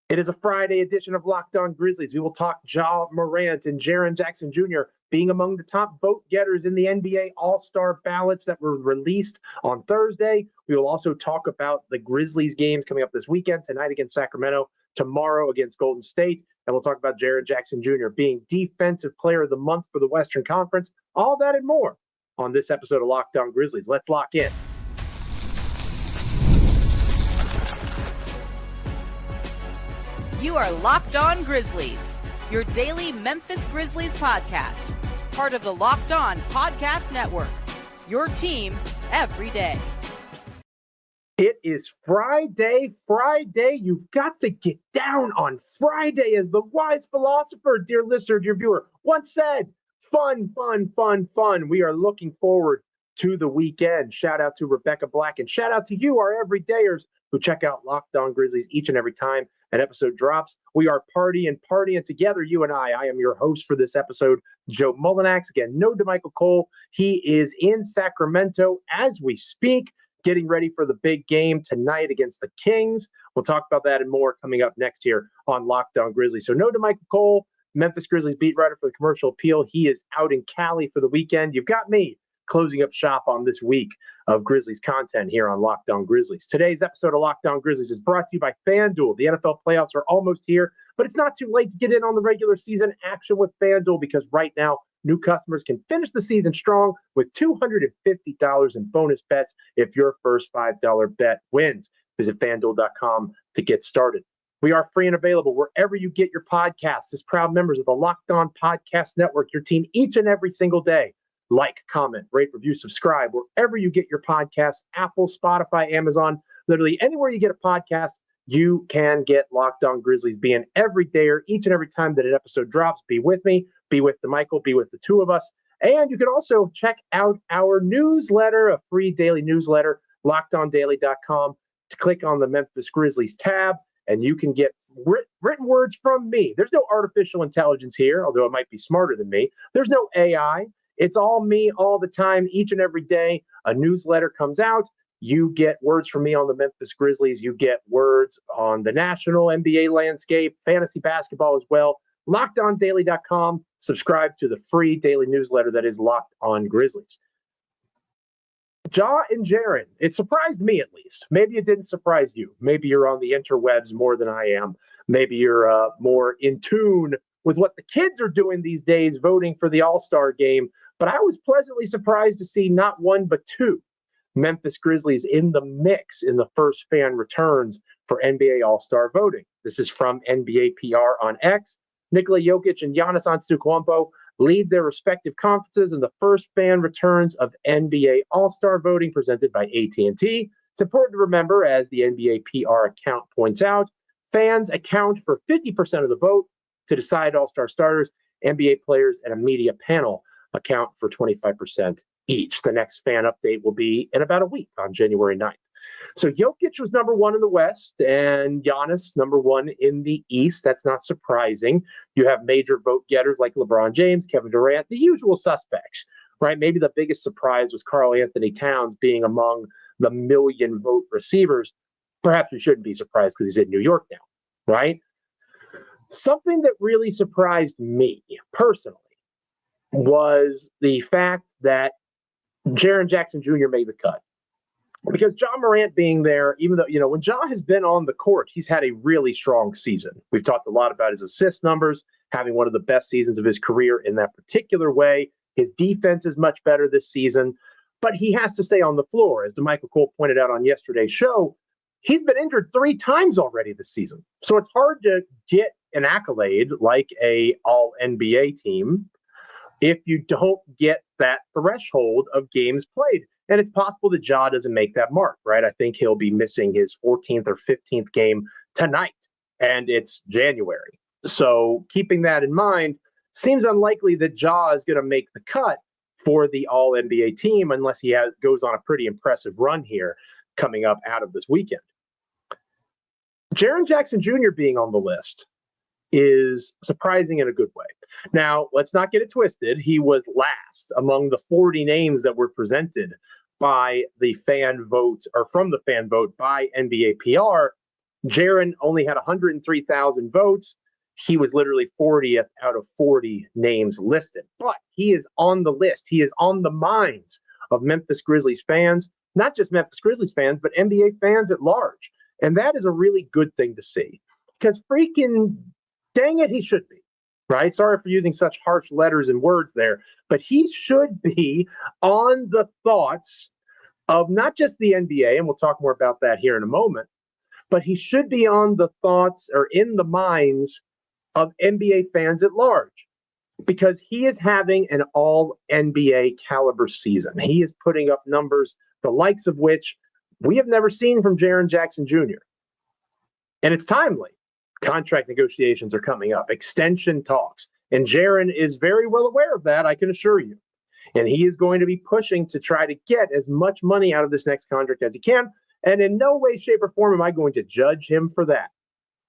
It is a Friday edition of Locked On Grizzlies. We will talk Joe Morant and Jaren Jackson Jr. being among the top vote getters in the NBA All-Star ballots that were released on Thursday. We will also talk about the Grizzlies games coming up this weekend, tonight against Sacramento, tomorrow against Golden State. And we'll talk about Jaren Jackson Jr. being Defensive Player of the Month for the Western Conference. All that and more on this episode of Locked On Grizzlies. Let's lock in. You are Locked On Grizzlies, your daily Memphis Grizzlies podcast, part of the Locked On Podcast Network, your team every day. It is Friday. You've got to get down on Friday, as the wise philosopher, dear listener, dear viewer, once said. Fun. We are looking forward to the weekend. Shout out to Rebecca Black and shout out to you, our everydayers, who check out Locked On Grizzlies each and every time an episode drops. We are partying together, you and I. I am your host for this episode, Joe Mullinax. Again, no DeMichael Cole. He is in Sacramento as we speak, getting ready for the big game tonight against the Kings. We'll talk about that and more coming up next here on Locked On Grizzlies. So no DeMichael Cole, Memphis Grizzlies beat writer for the Commercial Appeal. He is out in Cali for the weekend. You've got me closing up shop on this week of Grizzlies content here on Locked On Grizzlies. Today's episode of Locked On Grizzlies is brought to you by FanDuel. The NFL playoffs are almost here, but it's not too late to get in on the regular season action with FanDuel, because right now, new customers can finish the season strong with $250 in bonus bets if your first $5 bet wins. Visit FanDuel.com to get started. We are free and available wherever you get your podcasts as proud members of the Locked On Podcast Network, your team each and every single day. Like, comment, rate, review, subscribe wherever you get your podcasts, Apple, Spotify, Amazon, literally anywhere you get a podcast, you can get Locked On Grizzlies. Be an everydayer each and every time that an episode drops. Be with me, be with DeMichael, be with the two of us. And you can also check out our newsletter, a free daily newsletter, lockedondaily.com. To click on the Memphis Grizzlies tab, and you can get written words from me. There's no artificial intelligence here, although it might be smarter than me. There's no AI. It's all me all the time, each and every day. A newsletter comes out. You get words from me on the Memphis Grizzlies. You get words on the national NBA landscape, fantasy basketball as well. LockedOnDaily.com. Subscribe to the free daily newsletter that is Locked On Grizzlies. Ja and Jaren, it surprised me at least. Maybe it didn't surprise you. Maybe you're on the interwebs more than I am. Maybe you're more in tune with what the kids are doing these days, voting for the All-Star game. But I was pleasantly surprised to see not one but two Memphis Grizzlies in the mix in the first fan returns for NBA All-Star voting. This is from NBA PR on X. Nikola Jokic and Giannis Antetokounmpo lead their respective conferences in the first fan returns of NBA All-Star voting presented by AT&T. It's important to remember, as the NBA PR account points out, fans account for 50% of the vote to decide All-Star starters. NBA players and a media panel account for 25% each. The next fan update will be in about a week on January 9th. So Jokic was number one in the West and Giannis number one in the East. That's not surprising. You have major vote getters like LeBron James, Kevin Durant, the usual suspects, right? Maybe the biggest surprise was Karl Anthony Towns being among the million vote receivers. Perhaps we shouldn't be surprised because he's in New York now, right? Something that really surprised me personally was the fact that Jaren Jackson Jr. made the cut. Because Ja Morant being there, even though, when Ja has been on the court, he's had a really strong season. We've talked a lot about his assist numbers, having one of the best seasons of his career in that particular way. His defense is much better this season, but he has to stay on the floor. As DeMichael Cole pointed out on yesterday's show, he's been injured 3 times already this season. So it's hard to get an accolade like a all-NBA team if you don't get that threshold of games played. And it's possible that Ja doesn't make that mark, right? I think he'll be missing his 14th or 15th game tonight, and it's January. So keeping that in mind, seems unlikely that Ja is going to make the cut for the All-NBA team unless he goes on a pretty impressive run here coming up out of this weekend. Jaren Jackson Jr. being on the list is surprising in a good way. Now, let's not get it twisted. He was last among the 40 names that were presented by the fan vote, or from the fan vote by NBA PR. Jaren only had 103,000 votes. He was literally 40th out of 40 names listed. But he is on the list. He is on the minds of Memphis Grizzlies fans, not just Memphis Grizzlies fans, but NBA fans at large. And that is a really good thing to see. Because freaking dang it, he should be. Right? Sorry for using such harsh letters and words there, but he should be on the thoughts of not just the NBA, and we'll talk more about that here in a moment, but he should be on the thoughts or in the minds of NBA fans at large, because he is having an all NBA caliber season. He is putting up numbers, the likes of which we have never seen from Jaren Jackson Jr. And it's timely. Contract negotiations are coming up, extension talks, and Jaren is very well aware of that, I can assure you. And he is going to be pushing to try to get as much money out of this next contract as he can. And in no way, shape, or form am I going to judge him for that.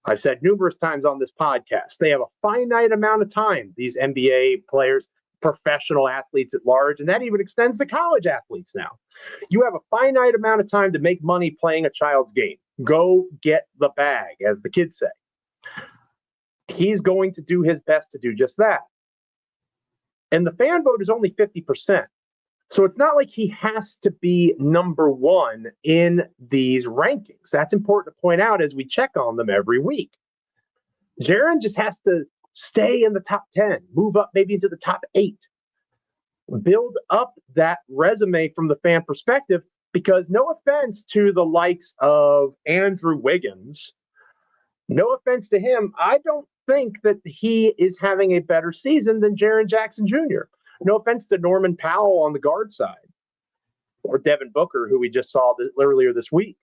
I've said numerous times on this podcast, they have a finite amount of time, these NBA players, professional athletes at large, and that even extends to college athletes now. You have a finite amount of time to make money playing a child's game. Go get the bag, as the kids say. He's going to do his best to do just that. And the fan vote is only 50%. So it's not like he has to be number one in these rankings. That's important to point out as we check on them every week. Jaren just has to stay in the top 10, move up maybe into the top 8, build up that resume from the fan perspective, because no offense to the likes of Andrew Wiggins, no offense to him, I don't think that he is having a better season than Jaren Jackson Jr. No offense to Norman Powell on the guard side, or Devin Booker, who we just saw earlier this week.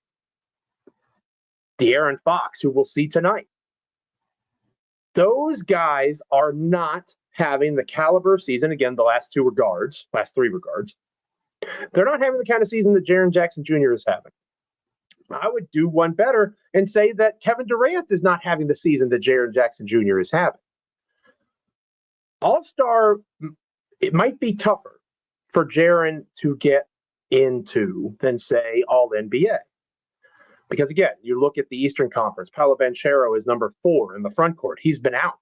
De'Aaron Fox, who we'll see tonight. Those guys are not having the caliber season. Again, the last 3 were guards. They're not having the kind of season that Jaren Jackson Jr. is having. I would do one better and say that Kevin Durant is not having the season that Jaren Jackson Jr. is having. All-Star, it might be tougher for Jaren to get into than, say, All-NBA. Because, again, you look at the Eastern Conference, Paolo Banchero is number 4 in the front court. He's been out.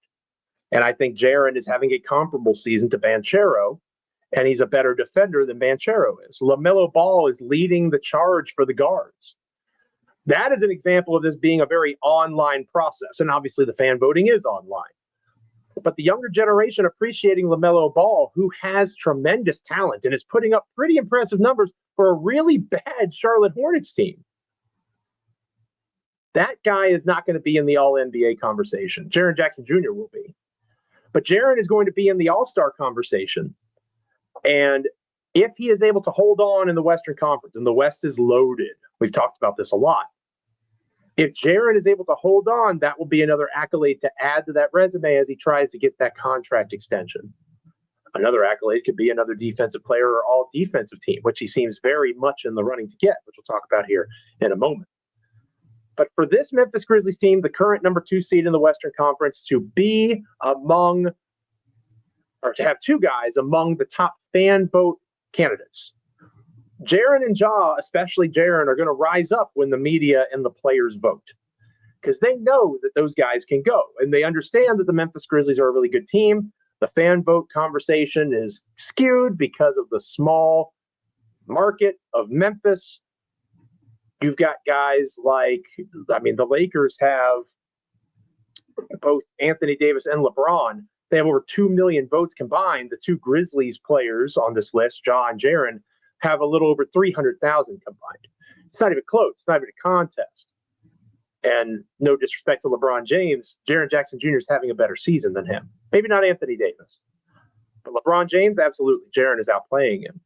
And I think Jaren is having a comparable season to Banchero, and he's a better defender than Banchero is. LaMelo Ball is leading the charge for the guards. That is an example of this being a very online process. And obviously the fan voting is online. But the younger generation appreciating LaMelo Ball, who has tremendous talent and is putting up pretty impressive numbers for a really bad Charlotte Hornets team. That guy is not going to be in the All-NBA conversation. Jaren Jackson Jr. will be. But Jaren is going to be in the All-Star conversation. And if he is able to hold on in the Western Conference, and the West is loaded, we've talked about this a lot. If Jaren is able to hold on, that will be another accolade to add to that resume as he tries to get that contract extension. Another accolade could be another defensive player or all defensive team, which he seems very much in the running to get, which we'll talk about here in a moment. But for this Memphis Grizzlies team, the current number 2 seed in the Western Conference, to be among, or to have 2 guys among the top fan vote candidates, Jaren and Ja, especially Jaren, are going to rise up when the media and the players vote, because they know that those guys can go, and they understand that the Memphis Grizzlies are a really good team. The fan vote conversation is skewed because of the small market of Memphis. You've got guys like, the Lakers have both Anthony Davis and LeBron. They have over 2 million votes combined. The 2 Grizzlies players on this list, Ja and Jaren, have a little over 300,000 combined. It's not even close. It's not even a contest. And no disrespect to LeBron James, Jaren Jackson Jr. is having a better season than him. Maybe not Anthony Davis. But LeBron James, absolutely. Jaren is outplaying him.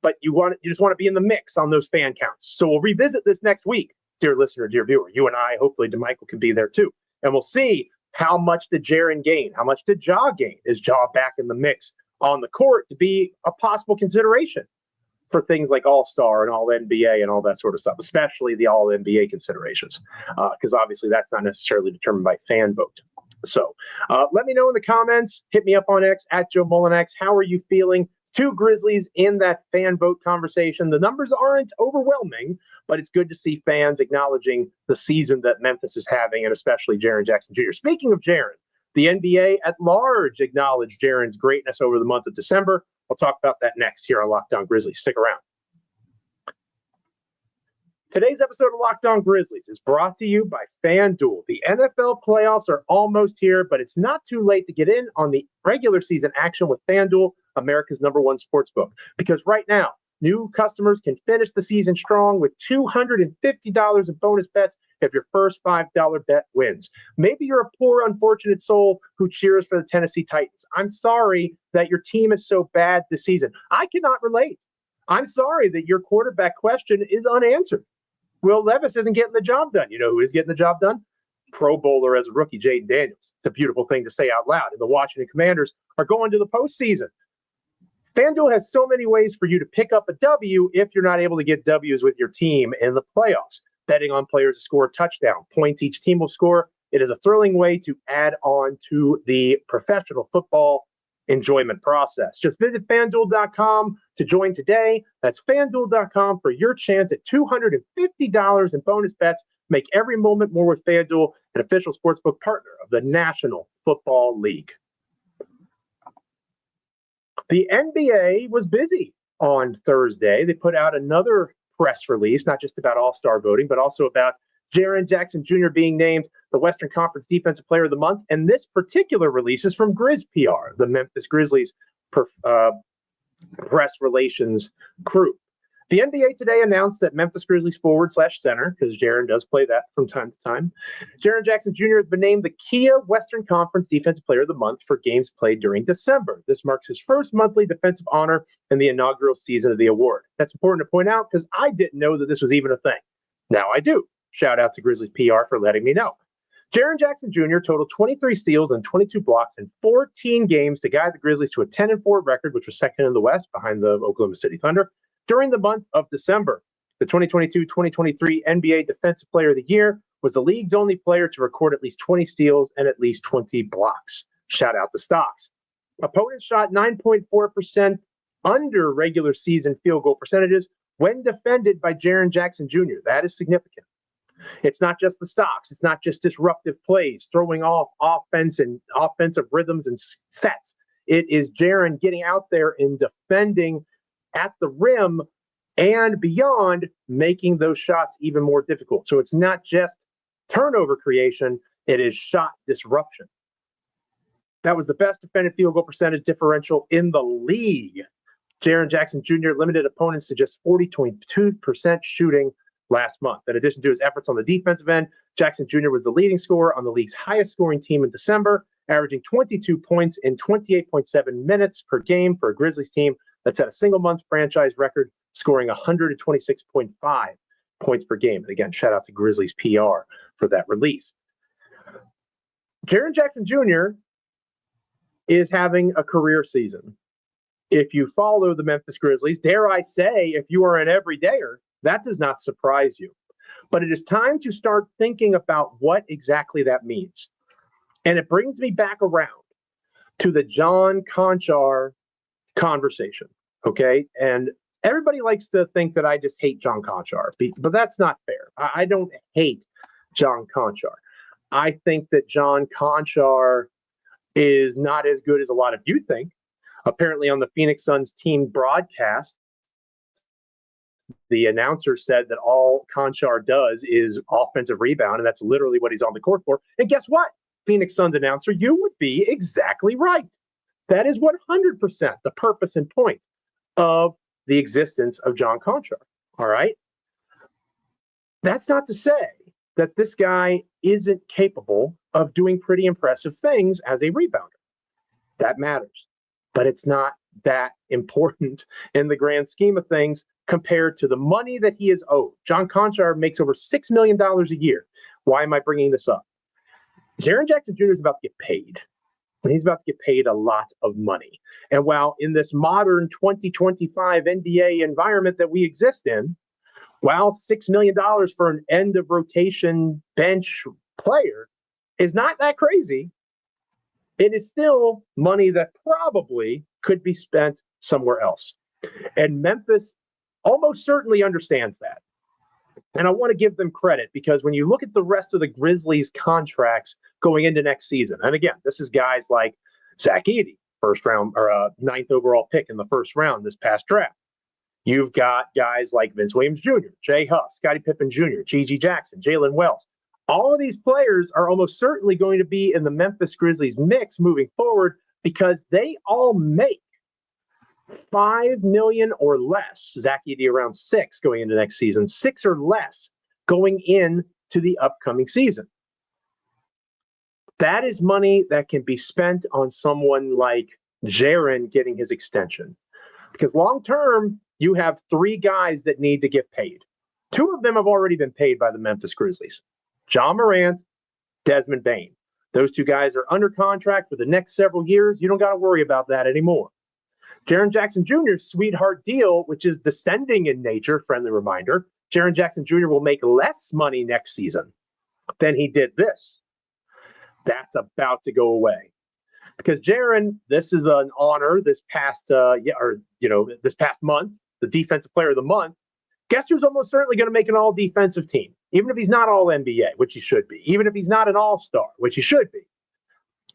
But you just want to be in the mix on those fan counts. So we'll revisit this next week, dear listener, dear viewer. You and I, hopefully DeMichael can be there too. And we'll see how much did Jaren gain? How much did Ja gain? Is Ja back in the mix on the court to be a possible consideration for things like All-Star and All-NBA and all that sort of stuff, especially the All-NBA considerations, because obviously that's not necessarily determined by fan vote. So let me know in the comments. Hit me up on X at Joe Mullinax. How are you feeling Two Grizzlies in that fan vote conversation. The numbers aren't overwhelming, but it's good to see fans acknowledging the season that Memphis is having, and especially Jaren Jackson Jr. Speaking of Jaren, the NBA at large acknowledged Jaren's greatness over the month of December. We'll talk about that next here on Locked On Grizzlies. Stick around. Today's episode of Locked On Grizzlies is brought to you by FanDuel. The NFL playoffs are almost here, but it's not too late to get in on the regular season action with FanDuel, America's #1 sportsbook. Because right now, new customers can finish the season strong with $250 in bonus bets if your first $5 bet wins. Maybe you're a poor, unfortunate soul who cheers for the Tennessee Titans. I'm sorry that your team is so bad this season. I cannot relate. I'm sorry that your quarterback question is unanswered. Will Levis isn't getting the job done. You know who is getting the job done? Pro Bowler as a rookie, Jaden Daniels. It's a beautiful thing to say out loud. And the Washington Commanders are going to the postseason. FanDuel has so many ways for you to pick up a W if you're not able to get W's with your team in the playoffs. Betting on players to score a touchdown, points each team will score. It is a thrilling way to add on to the professional football enjoyment process. Just visit FanDuel.com to join today. That's FanDuel.com for your chance at $250 in bonus bets. Make every moment more with FanDuel, an official sportsbook partner of the National Football League. The NBA was busy on Thursday. They put out another press release, not just about all-star voting, but also about Jaren Jackson Jr. being named the Western Conference Defensive Player of the Month. And this particular release is from Grizz PR, the Memphis Grizzlies press relations crew. The NBA today announced that Memphis Grizzlies forward/center, because Jaren does play that from time to time, Jaren Jackson Jr. has been named the Kia Western Conference Defensive Player of the Month for games played during December. This marks his first monthly defensive honor in the inaugural season of the award. That's important to point out because I didn't know that this was even a thing. Now I do. Shout out to Grizzlies PR for letting me know. Jaren Jackson Jr. totaled 23 steals and 22 blocks in 14 games to guide the Grizzlies to a 10-4 record, which was second in the West behind the Oklahoma City Thunder. During the month of December, the 2022-2023 NBA Defensive Player of the Year was the league's only player to record at least 20 steals and at least 20 blocks. Shout out to Stocks. Opponents shot 9.4% under regular season field goal percentages when defended by Jaren Jackson Jr. That is significant. It's not just the stocks. It's not just disruptive plays, throwing off offense and offensive rhythms and sets. It is Jaren getting out there and defending at the rim and beyond, making those shots even more difficult. So it's not just turnover creation. It is shot disruption. That was the best defended field goal percentage differential in the league. Jaren Jackson Jr. limited opponents to just 40.2% shooting last month. In addition to his efforts on the defensive end, Jackson Jr. was the leading scorer on the league's highest scoring team in December, averaging 22 points in 28.7 minutes per game for a Grizzlies team that set a single-month franchise record, scoring 126.5 points per game. And again, shout out to Grizzlies PR for that release. Jaren Jackson Jr. is having a career season. If you follow the Memphis Grizzlies, dare I say, if you are an everydayer, that does not surprise you. But it is time to start thinking about what exactly that means. And it brings me back around to the John Conchar conversation, okay? And everybody likes to think that I just hate John Conchar, but that's not fair. I don't hate John Conchar. I think that John Conchar is not as good as a lot of you think. Apparently on the Phoenix Suns team broadcast, the announcer said that all Conchar does is offensive rebound, and that's literally what he's on the court for. And guess what? Phoenix Suns announcer, you would be exactly right. That is 100% the purpose and point of the existence of John Conchar. All right? That's not to say that this guy isn't capable of doing pretty impressive things as a rebounder. That matters. But it's not that important in the grand scheme of things compared to the money that he is owed. John Conchar makes over $6 million a year. Why am I bringing this up? Jaren Jackson Jr. is about to get paid. And he's about to get paid a lot of money. And while in this modern 2025 NBA environment that we exist in, while $6 million for an end of rotation bench player is not that crazy, it is still money that probably could be spent somewhere else. And Memphis almost certainly understands that. And I want to give them credit because when you look at the rest of the Grizzlies contracts going into next season, and again, this is guys like Zach Edey, first round or ninth overall pick in the first round this past draft. You've got guys like Vince Williams Jr., Jay Huff, Scottie Pippen Jr., Gigi Jackson, Jalen Wells. All of these players are almost certainly going to be in the Memphis Grizzlies mix moving forward because they all make $5 million or less. Zach Edey around $6 million going into next season, $6 or less going into the upcoming season. That is money that can be spent on someone like Jaren getting his extension. Because long term, you have 3 guys that need to get paid. 2 of them have already been paid by the Memphis Grizzlies. Joe Morant, Desmond Bane. Those 2 guys are under contract for the next several years. You don't got to worry about that anymore. Jaren Jackson Jr.'s sweetheart deal, which is descending in nature, friendly reminder, Jaren Jackson Jr. will make less money next season than he did this. That's about to go away. Because Jaren, this is an honor this past this past month, the Defensive Player of the Month. Guess who's almost certainly going to make an all-defensive team, even if he's not all-NBA, which he should be, even if he's not an all-star, which he should be.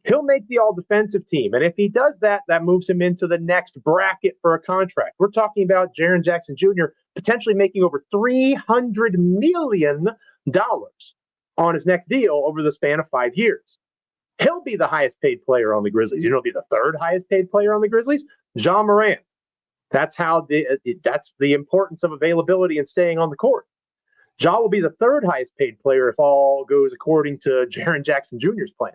He'll make the all-defensive team. And if he does that, that moves him into the next bracket for a contract. We're talking about Jaren Jackson Jr. potentially making over $300 million on his next deal over the span of 5 years. He'll be the highest paid player on the Grizzlies. You know, he'll be the 3rd highest paid player on the Grizzlies, Ja Morant. That's the importance of availability and staying on the court. Ja will be the 3rd highest paid player if all goes according to Jaren Jackson Jr.'s plan.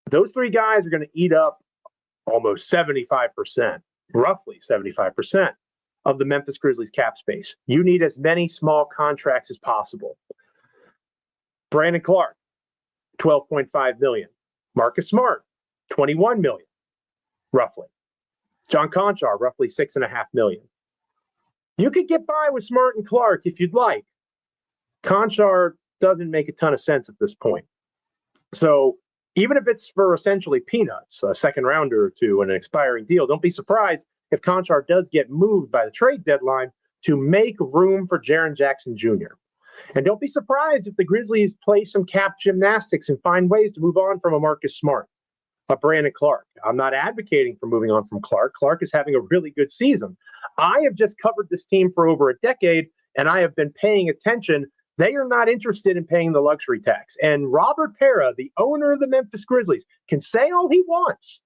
Those 3 guys are going to eat up almost 75%, roughly 75% of the Memphis Grizzlies cap space. You need as many small contracts as possible. Brandon Clark, $12.5 million. Marcus Smart, $21 million, roughly. John Conchar, roughly $6.5 million. You could get by with Smart and Clark if you'd like. Conchar doesn't make a ton of sense at this point. So even if it's for essentially peanuts, a second rounder or 2 and an expiring deal, don't be surprised if Conchar does get moved by the trade deadline to make room for Jaren Jackson Jr. And don't be surprised if the Grizzlies play some cap gymnastics and find ways to move on from a Marcus Smart, a Brandon Clark. I'm not advocating for moving on from Clark. Clark is having a really good season. I have just covered this team for over a decade, and I have been paying attention. They are not interested in paying the luxury tax. And Robert Pera, the owner of the Memphis Grizzlies, can say all he wants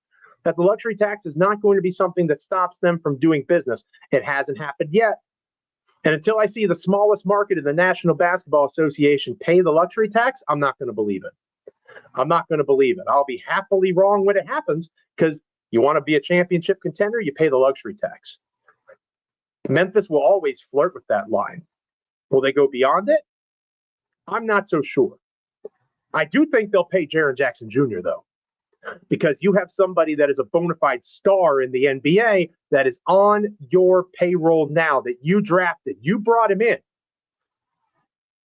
that the luxury tax is not going to be something that stops them from doing business. It hasn't happened yet. And until I see the smallest market in the National Basketball Association pay the luxury tax, I'm not going to believe it. I'm not going to believe it. I'll be happily wrong when it happens because you want to be a championship contender, you pay the luxury tax. Memphis will always flirt with that line. Will they go beyond it? I'm not so sure. I do think they'll pay Jaren Jackson Jr., though, because you have somebody that is a bona fide star in the NBA that is on your payroll now that you drafted. You brought him in.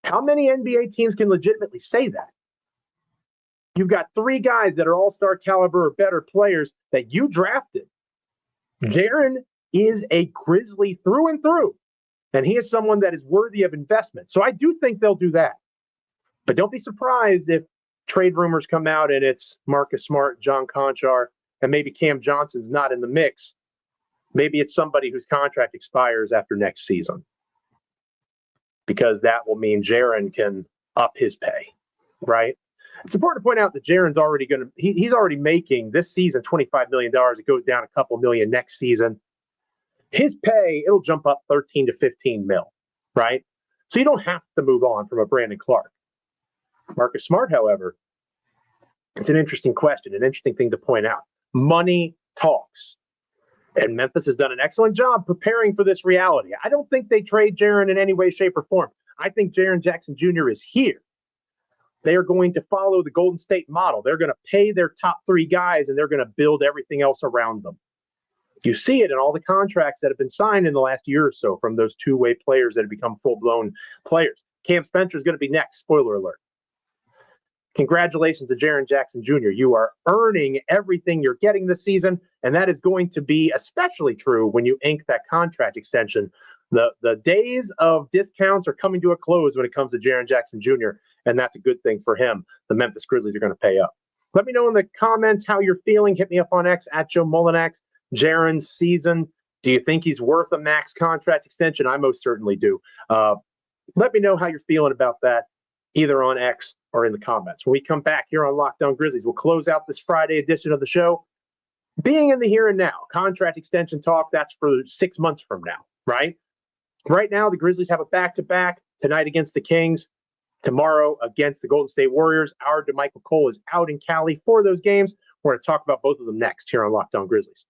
How many NBA teams can legitimately say that? You've got 3 guys that are all-star caliber or better players that you drafted. Jaren is a Grizzly through and through, and he is someone that is worthy of investment. So I do think they'll do that. But don't be surprised if trade rumors come out and it's Marcus Smart, John Conchar, and maybe Cam Johnson's not in the mix. Maybe it's somebody whose contract expires after next season, because that will mean Jaren can up his pay, right? It's important to point out that Jaren's already he's already making this season $25 million. It goes down a couple million next season. His pay, it'll jump up 13 to 15 mil, right? So you don't have to move on from a Brandon Clark. Marcus Smart, however, it's an interesting question, an interesting thing to point out. Money talks. And Memphis has done an excellent job preparing for this reality. I don't think they trade Jaren in any way, shape, or form. I think Jaren Jackson Jr. is here. They are going to follow the Golden State model. They're going to pay their top 3 guys, and they're going to build everything else around them. You see it in all the contracts that have been signed in the last year or so from those two-way players that have become full-blown players. Cam Spencer is going to be next, spoiler alert. Congratulations to Jaren Jackson Jr. You are earning everything you're getting this season, and that is going to be especially true when you ink that contract extension. The days of discounts are coming to a close when it comes to Jaren Jackson Jr., and that's a good thing for him. The Memphis Grizzlies are going to pay up. Let me know in the comments how you're feeling. Hit me up on X at Joe Mullinax. Jaren's season, do you think he's worth a max contract extension? I most certainly do. Let me know how you're feeling about that, either on X or in the comments. When we come back here on Locked On Grizzlies, we'll close out this Friday edition of the show. Being in the here and now, contract extension talk, that's for 6 months from now, right? Right now, the Grizzlies have a back-to-back tonight against the Kings, tomorrow against the Golden State Warriors. Our DeMichael Cole is out in Cali for those games. We're going to talk about both of them next here on Locked On Grizzlies.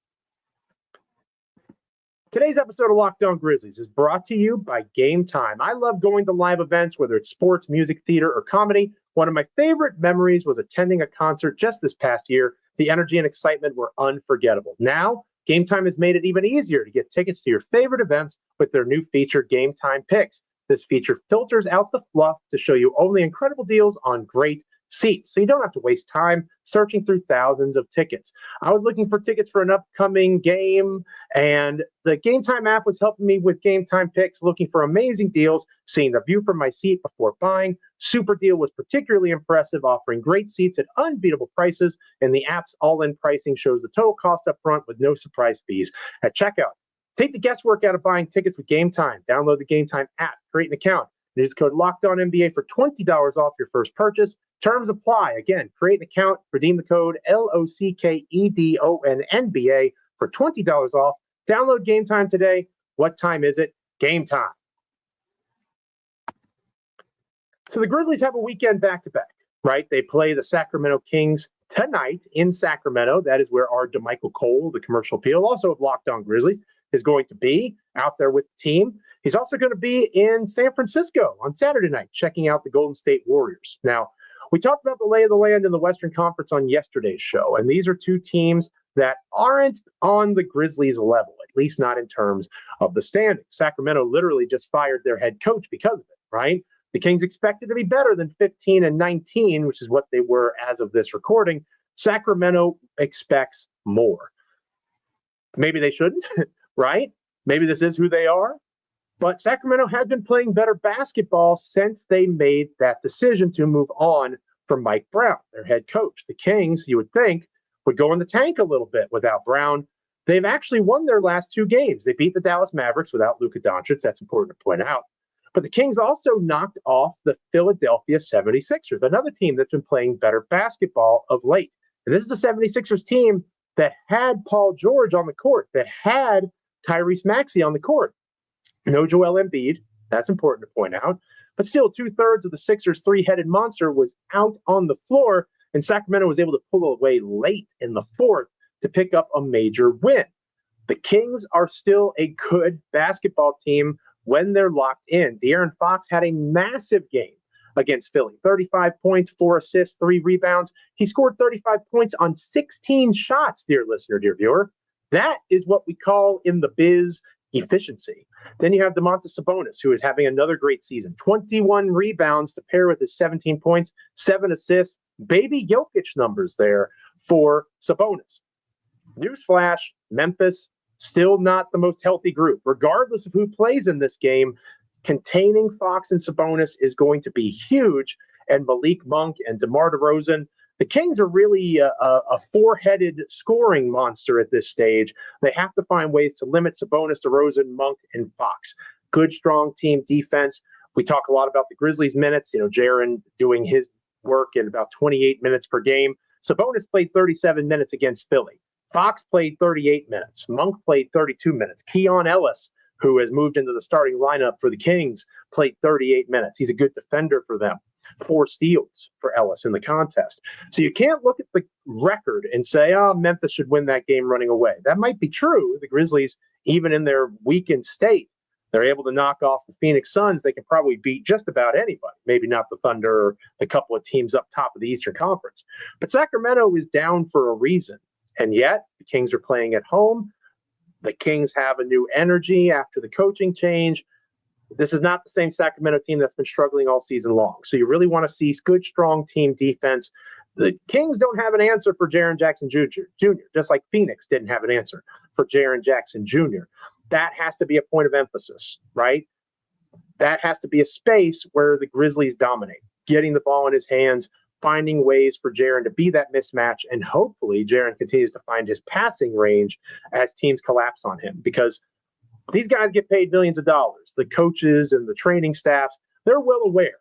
Today's episode of Locked On Grizzlies is brought to you by Game Time. I love going to live events, whether it's sports, music, theater, or comedy. One of my favorite memories was attending a concert just this past year. The energy and excitement were unforgettable. Now, Game Time has made it even easier to get tickets to your favorite events with their new feature, Game Time Picks. This feature filters out the fluff to show you only incredible deals on great seats, so you don't have to waste time searching through thousands of tickets. I was looking for tickets for an upcoming game, and the Game Time app was helping me with Game Time Picks, looking for amazing deals, seeing the view from my seat before buying. Super Deal was particularly impressive, offering great seats at unbeatable prices, and the app's all-in pricing shows the total cost up front with no surprise fees at checkout. Take the guesswork out of buying tickets with Game Time. Download the Game Time app, create an account, and use code LOCKEDONNBA for $20 off your first purchase. Terms apply. Again, create an account, redeem the code LOCKEDONNBA for $20 off. Download Game Time today. What time is it? Game time. So the Grizzlies have a weekend back-to-back, right? They play the Sacramento Kings tonight in Sacramento. That is where our DeMichael Cole, the commercial appeal, also of Locked On Grizzlies, is going to be out there with the team. He's also going to be in San Francisco on Saturday night, checking out the Golden State Warriors. Now, we talked about the lay of the land in the Western Conference on yesterday's show, and these are two teams that aren't on the Grizzlies' level, at least not in terms of the standings. Sacramento literally just fired their head coach because of it, right? The Kings expected to be better than 15-19, which is what they were as of this recording. Sacramento expects more. Maybe they shouldn't, right? Maybe this is who they are. But Sacramento had been playing better basketball since they made that decision to move on from Mike Brown, their head coach. The Kings, you would think, would go in the tank a little bit without Brown. They've actually won their last two games. They beat the Dallas Mavericks without Luka Doncic. That's important to point out. But the Kings also knocked off the Philadelphia 76ers, another team that's been playing better basketball of late. And this is a 76ers team that had Paul George on the court, that had Tyrese Maxey on the court. No Joel Embiid. That's important to point out. But still, 2/3 of the Sixers' three-headed monster was out on the floor, and Sacramento was able to pull away late in the fourth to pick up a major win. The Kings are still a good basketball team when they're locked in. De'Aaron Fox had a massive game against Philly. 35 points, 4 assists, 3 rebounds. He scored 35 points on 16 shots, dear listener, dear viewer. That is what we call in the biz efficiency. Then you have Domantas Sabonis, who is having another great season. 21 rebounds to pair with his 17 points, 7 assists. Baby Jokic numbers there for Sabonis. Newsflash, Memphis, still not the most healthy group. Regardless of who plays in this game, containing Fox and Sabonis is going to be huge. And Malik Monk and DeMar DeRozan, the Kings are really a four-headed scoring monster at this stage. They have to find ways to limit Sabonis, DeRozan, Monk, and Fox. Good, strong team defense. We talk a lot about the Grizzlies' minutes. Jaren doing his work in about 28 minutes per game. Sabonis played 37 minutes against Philly. Fox played 38 minutes. Monk played 32 minutes. Keon Ellis, who has moved into the starting lineup for the Kings, played 38 minutes. He's a good defender for them. 4 steals for Ellis in the contest. So you can't look at the record and say, Memphis should win that game running away. That might be true. The Grizzlies, even in their weakened state, they're able to knock off the Phoenix Suns. They can probably beat just about anybody. Maybe not the Thunder or the couple of teams up top of the Eastern Conference. But Sacramento is down for a reason. And yet, the Kings are playing at home. The Kings have a new energy after the coaching change. This is not the same Sacramento team that's been struggling all season long. So you really want to see good, strong team defense. The Kings don't have an answer for Jaren Jackson Jr., just like Phoenix didn't have an answer for Jaren Jackson Jr. That has to be a point of emphasis, right? That has to be a space where the Grizzlies dominate, getting the ball in his hands, finding ways for Jaren to be that mismatch, and hopefully Jaren continues to find his passing range as teams collapse on him, because these guys get paid millions of dollars. The coaches and the training staffs, they're well aware,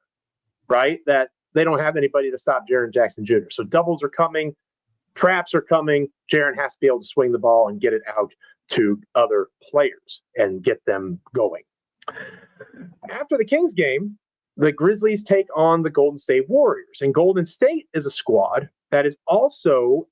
right, that they don't have anybody to stop Jaren Jackson Jr. So doubles are coming, traps are coming. Jaren has to be able to swing the ball and get it out to other players and get them going. After the Kings game, the Grizzlies take on the Golden State Warriors. And Golden State is a squad that is also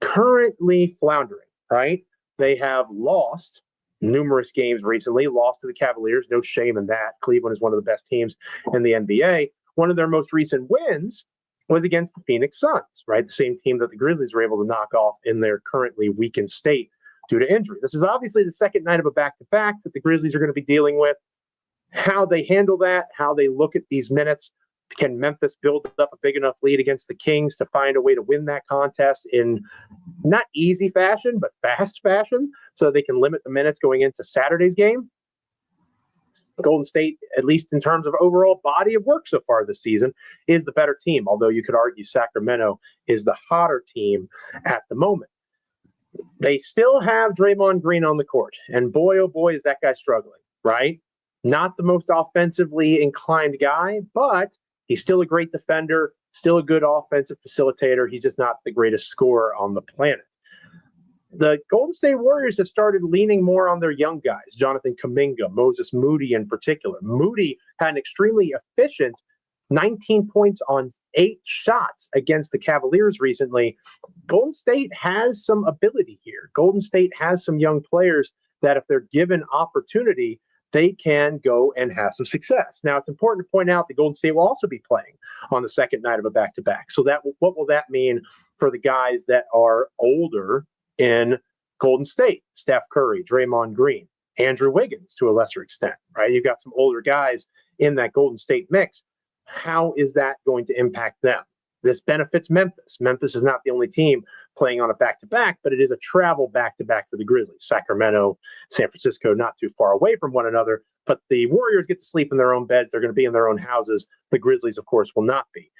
currently floundering, right? They have lost numerous games recently, lost to the Cavaliers. No shame in that. Cleveland is one of the best teams in the NBA. One of their most recent wins was against the Phoenix Suns, right? The same team that the Grizzlies were able to knock off in their currently weakened state due to injury. This is obviously the second night of a back-to-back that the Grizzlies are going to be dealing with. How they handle that, how they look at these minutes. Can Memphis build up a big enough lead against the Kings to find a way to win that contest in not easy fashion, but fast fashion, so they can limit the minutes going into Saturday's game? Golden State, at least in terms of overall body of work so far this season, is the better team, although you could argue Sacramento is the hotter team at the moment. They still have Draymond Green on the court, and boy, oh boy, is that guy struggling, right? Not the most offensively inclined guy, but he's still a great defender, still a good offensive facilitator. He's just not the greatest scorer on the planet. The Golden State Warriors have started leaning more on their young guys, Jonathan Kuminga, Moses Moody in particular. Moody had an extremely efficient 19 points on 8 shots against the Cavaliers recently. Golden State has some ability here. Golden State has some young players that if they're given opportunity, they can go and have some success. Now, it's important to point out that Golden State will also be playing on the second night of a back-to-back. So what will that mean for the guys that are older in Golden State? Steph Curry, Draymond Green, Andrew Wiggins to a lesser extent, right? You've got some older guys in that Golden State mix. How is that going to impact them? This benefits Memphis. Memphis is not the only team playing on a back-to-back, but it is a travel back-to-back for the Grizzlies. Sacramento, San Francisco, not too far away from one another, but the Warriors get to sleep in their own beds. They're going to be in their own houses. The Grizzlies, of course, will not be.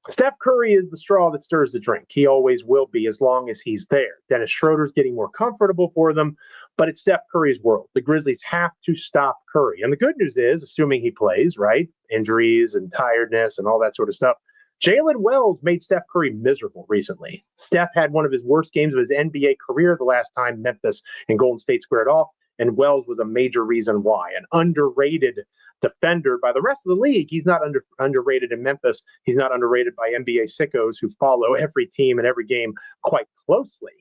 Steph Curry is the straw that stirs the drink. He always will be as long as he's there. Dennis Schroeder's getting more comfortable for them, but it's Steph Curry's world. The Grizzlies have to stop Curry. And the good news is, assuming he plays, right, injuries and tiredness and all that sort of stuff, Jalen Wells made Steph Curry miserable recently. Steph had one of his worst games of his NBA career the last time Memphis and Golden State squared off, and Wells was a major reason why. An underrated defender by the rest of the league. He's not underrated in Memphis. He's not underrated by NBA sickos who follow every team and every game quite closely.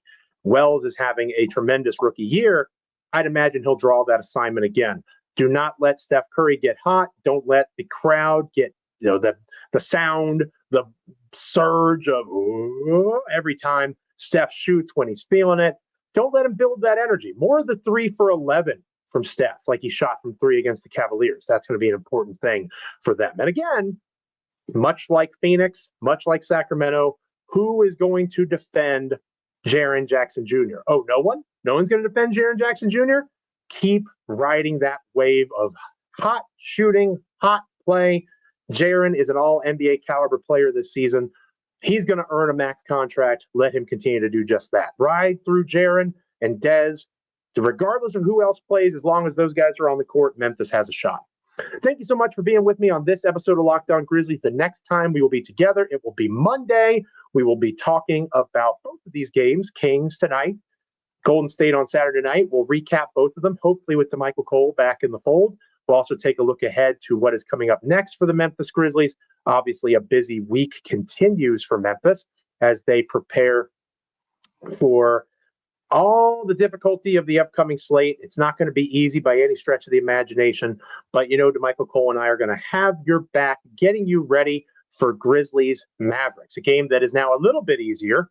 Wells is having a tremendous rookie year. I'd imagine he'll draw that assignment again. Do not let Steph Curry get hot. Don't let the crowd get the sound, the surge of every time Steph shoots when he's feeling it. Don't let him build that energy. More of the 3 for 11 from Steph, like he shot from 3 against the Cavaliers. That's going to be an important thing for them. And again, much like Phoenix, much like Sacramento, who is going to defend Jaren Jackson Jr.? Oh, no one? No one's going to defend Jaren Jackson Jr.? Keep riding that wave of hot shooting, hot play. Jaren is an all-NBA caliber player this season. He's going to earn a max contract. Let him continue to do just that. Ride through Jaren and Dez. Regardless of who else plays, as long as those guys are on the court, Memphis has a shot. Thank you so much for being with me on this episode of Locked On Grizzlies. The next time we will be together, it will be Monday. We will be talking about both of these games. Kings tonight, Golden State on Saturday night. We'll recap both of them, hopefully with DeMichael Cole back in the fold. We'll also take a look ahead to what is coming up next for the Memphis Grizzlies. Obviously, a busy week continues for Memphis as they prepare for all the difficulty of the upcoming slate. It's not going to be easy by any stretch of the imagination, but DeMichael Cole and I are going to have your back, getting you ready for Grizzlies Mavericks, a game that is now a little bit easier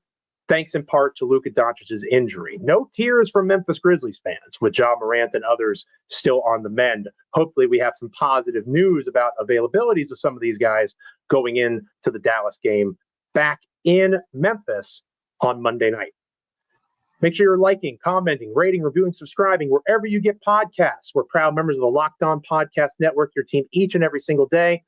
thanks in part to Luka Doncic's injury. No tears from Memphis Grizzlies fans, with Joe Morant and others still on the mend. Hopefully we have some positive news about availabilities of some of these guys going into the Dallas game back in Memphis on Monday night. Make sure you're liking, commenting, rating, reviewing, subscribing wherever you get podcasts. We're proud members of the Locked On Podcast Network, your team each and every single day.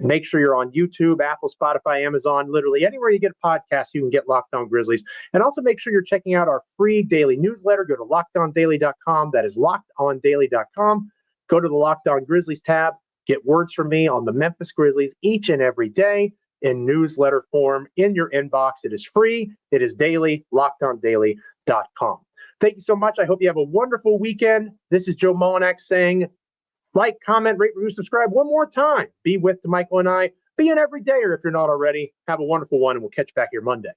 Make sure you're on YouTube, Apple, Spotify, Amazon, literally anywhere you get a podcast, you can get Locked On Grizzlies. And also make sure you're checking out our free daily newsletter. Go to LockedOnDaily.com. That is LockedOnDaily.com. Go to the Locked On Grizzlies tab. Get words from me on the Memphis Grizzlies each and every day in newsletter form in your inbox. It is free. It is daily. LockedOnDaily.com. Thank you so much. I hope you have a wonderful weekend. This is Joe Mullinax saying, like, comment, rate, review, subscribe one more time. Be with Michael and I. Be an everydayer if you're not already. Have a wonderful one, and we'll catch you back here Monday.